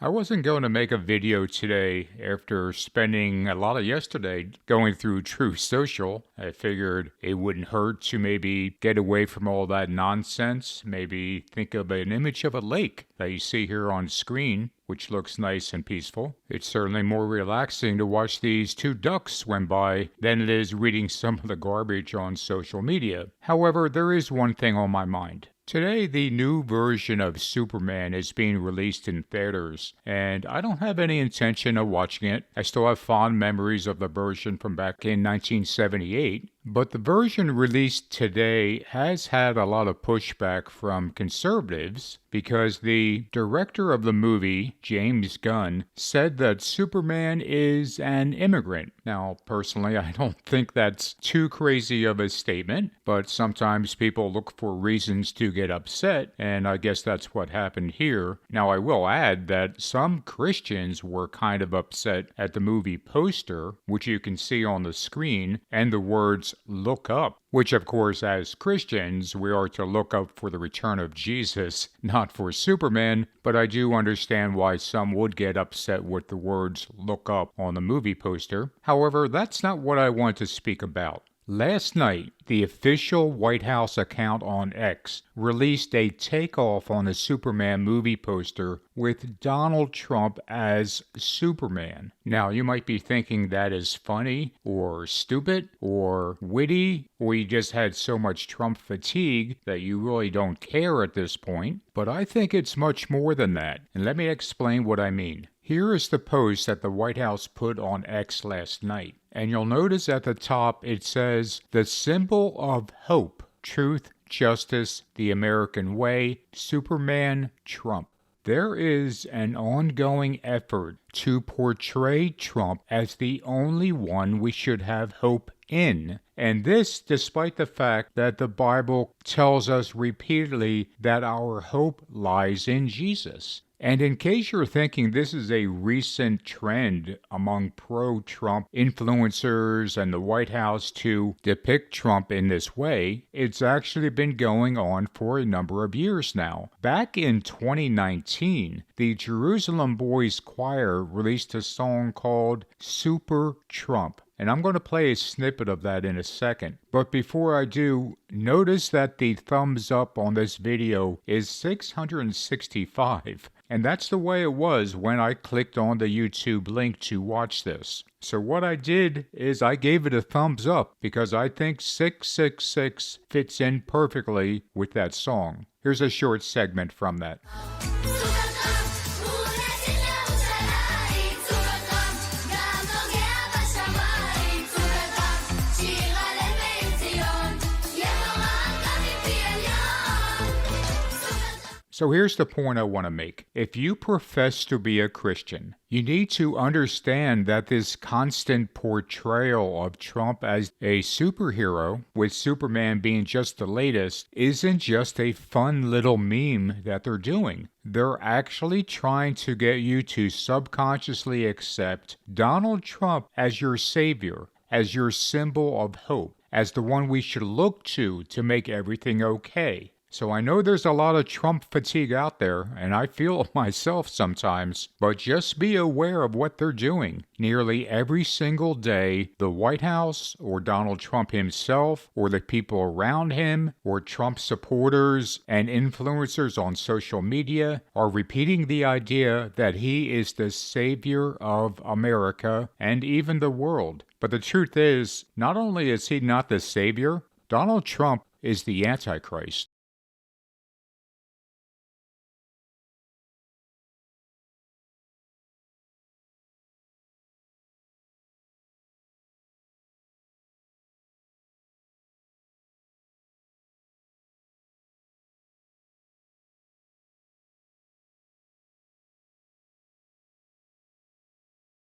I wasn't going to make a video today after spending a lot of yesterday going through Truth Social. I figured it wouldn't hurt to maybe get away from all that nonsense, maybe think of an image of a lake that you see here on screen, which looks nice and peaceful. It's certainly more relaxing to watch these two ducks swim by than it is reading some of the garbage on social media. However, there is one thing on my mind. Today, the new version of Superman is being released in theaters, and I don't have any intention of watching it. I still have fond memories of the version from back in 1978, but the version released today has had a lot of pushback from conservatives because the director of the movie, James Gunn, said that Superman is an immigrant. Now, personally, I don't think that's too crazy of a statement, but sometimes people look for reasons to get upset, and I guess that's what happened here. Now, I will add that some Christians were kind of upset at the movie poster, which you can see on the screen, and the words "look up," which of course as Christians we are to look up for the return of Jesus, not for Superman, but I do understand why some would get upset with the words "look up" on the movie poster. However, that's not what I want to speak about. Last night, the official White House account on X released a takeoff on the Superman movie poster with Donald Trump as Superman. Now, you might be thinking that is funny, or stupid, or witty, or you just had so much Trump fatigue that you really don't care at this point, but I think it's much more than that, and let me explain what I mean. Here is the post that the White House put on X last night. And you'll notice at the top it says, "The symbol of hope, truth, justice, the American way, Superman, Trump." There is an ongoing effort to portray Trump as the only one we should have hope in. And this despite the fact that the Bible tells us repeatedly that our hope lies in Jesus. And in case you're thinking this is a recent trend among pro-Trump influencers and the White House to depict Trump in this way, it's actually been going on for a number of years now. Back in 2019, the Jerusalem Boys Choir released a song called Super Trump. And I'm going to play a snippet of that in a second. But before I do, notice that the thumbs up on this video is 665. And that's the way it was when I clicked on the YouTube link to watch this. So what I did is I gave it a thumbs up because I think 666 fits in perfectly with that song. Here's a short segment from that. So here's the point I want to make. If you profess to be a Christian, you need to understand that this constant portrayal of Trump as a superhero, with Superman being just the latest, isn't just a fun little meme that they're doing. They're actually trying to get you to subconsciously accept Donald Trump as your savior, as your symbol of hope, as the one we should look to make everything okay. So I know there's a lot of Trump fatigue out there, and I feel it myself sometimes, but just be aware of what they're doing. Nearly every single day, the White House, or Donald Trump himself, or the people around him, or Trump supporters and influencers on social media are repeating the idea that he is the savior of America and even the world. But the truth is, not only is he not the savior, Donald Trump is the Antichrist.